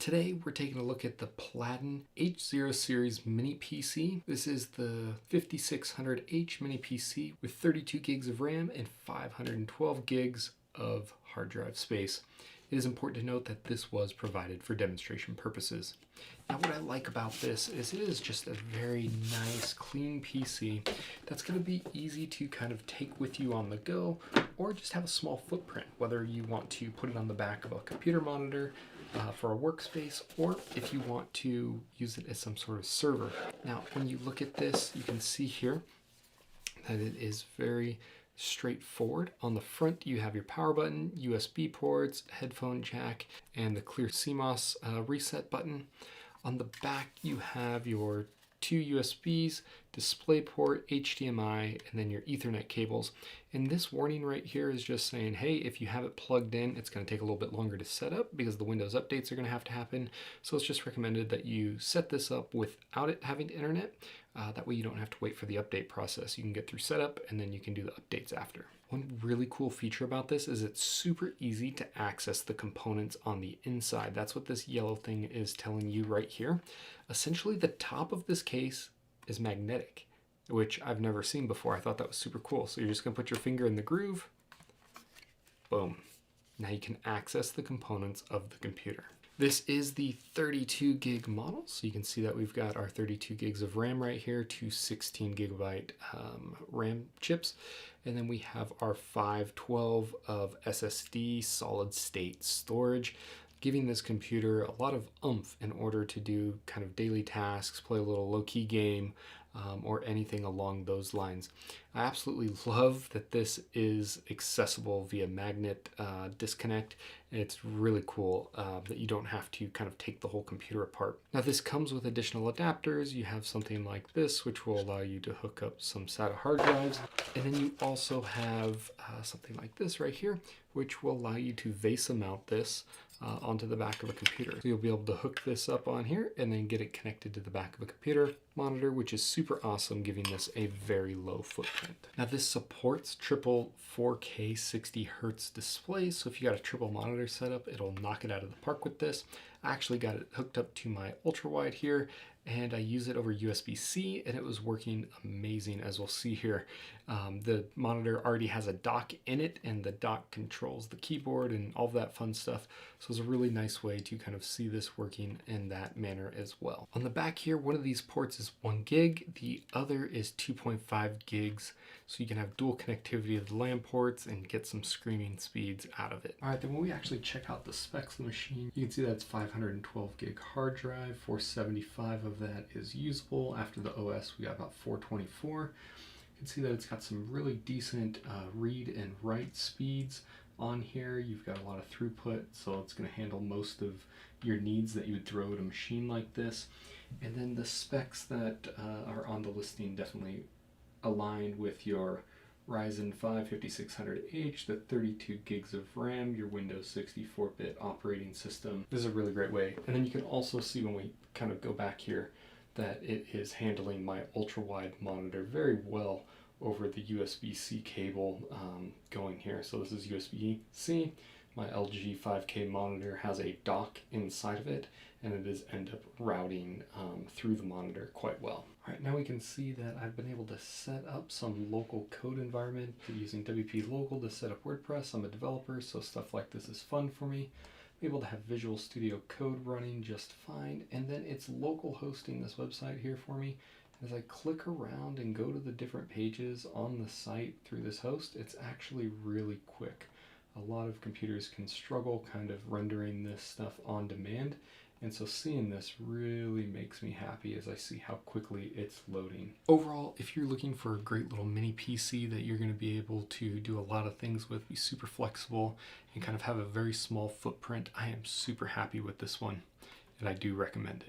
Today we're taking a look at the PELADN H0 series mini PC. This is the 5600H mini PC with 32 gigs of RAM and 512 gigs of hard drive space. It is important to note that this was provided for demonstration purposes. Now what I like about this is it is just a very nice, clean PC that's going to be easy to kind of take with you on the go or just have a small footprint, whether you want to put it on the back of a computer monitor for a workspace, or if you want to use it as some sort of server. Now when you look at this, you can see here that it is very straightforward. On the front you have your power button, USB ports, headphone jack, and the clear CMOS reset button. On the back you have your two USBs, DisplayPort, HDMI, and then your Ethernet cables. And this warning right here is just saying, hey, if you have it plugged in, it's going to take a little bit longer to set up because the Windows updates are going to have to happen. So it's just recommended that you set this up without it having internet. That way you don't have to wait for the update process. You can get through setup and then you can do the updates after. One really cool feature about this is it's super easy to access the components on the inside. That's what this yellow thing is telling you right here. Essentially, the top of this case is magnetic, which I've never seen before. I thought that was super cool. So you're just gonna put your finger in the groove, boom. Now you can access the components of the computer. This is the 32 gig model. So you can see that we've got our 32 gigs of RAM right here, two 16 gigabyte RAM chips. And then we have our 512 of SSD solid state storage, giving this computer a lot of oomph in order to do kind of daily tasks, play a little low-key game, or anything along those lines. I absolutely love that this is accessible via magnet disconnect. It's really cool that you don't have to kind of take the whole computer apart. Now this comes with additional adapters. You have something like this, which will allow you to hook up some SATA hard drives. And then you also have something like this right here, which will allow you to VESA mount this onto the back of a computer. So you'll be able to hook this up on here and then get it connected to the back of a computer monitor, which is super awesome, giving this a very low footprint. Now this supports triple 4K 60 Hertz displays. So if you got a triple monitor setup, it'll knock it out of the park with this. I actually got it hooked up to my ultra wide here, and I use it over USB-C, and it was working amazing, as we'll see here. The monitor already has a dock in it, and the dock controls the keyboard and all of that fun stuff. So it's a really nice way to kind of see this working in that manner as well. On the back here, one of these ports is 1 gig, the other is 2.5 gigs. So you can have dual connectivity of the LAN ports and get some screaming speeds out of it. All right, then when we actually check out the specs of the machine, you can see that's 512 gig hard drive, 475 of that is usable. After the OS, we got about 424. You can see that it's got some really decent read and write speeds on here. You've got a lot of throughput, so it's going to handle most of your needs that you would throw at a machine like this. And then the specs that are on the listing definitely aligned with your Ryzen 5 5600H, the 32 gigs of RAM, your Windows 64-bit operating system. This is a really great way. And then you can also see when we kind of go back here that it is handling my ultra-wide monitor very well over the USB-C cable going here. So this is USB-C. My LG 5K monitor has a dock inside of it, and it does end up routing through the monitor quite well. All right, now we can see that I've been able to set up some local code environment using WP Local to set up WordPress. I'm a developer, so stuff like this is fun for me. I'm able to have Visual Studio Code running just fine, and then it's local hosting this website here for me. As I click around and go to the different pages on the site through this host, it's actually really quick. A lot of computers can struggle kind of rendering this stuff on demand, and so seeing this really makes me happy as I see how quickly it's loading. Overall, if you're looking for a great little mini PC that you're going to be able to do a lot of things with, be super flexible, and kind of have a very small footprint, I am super happy with this one, and I do recommend it.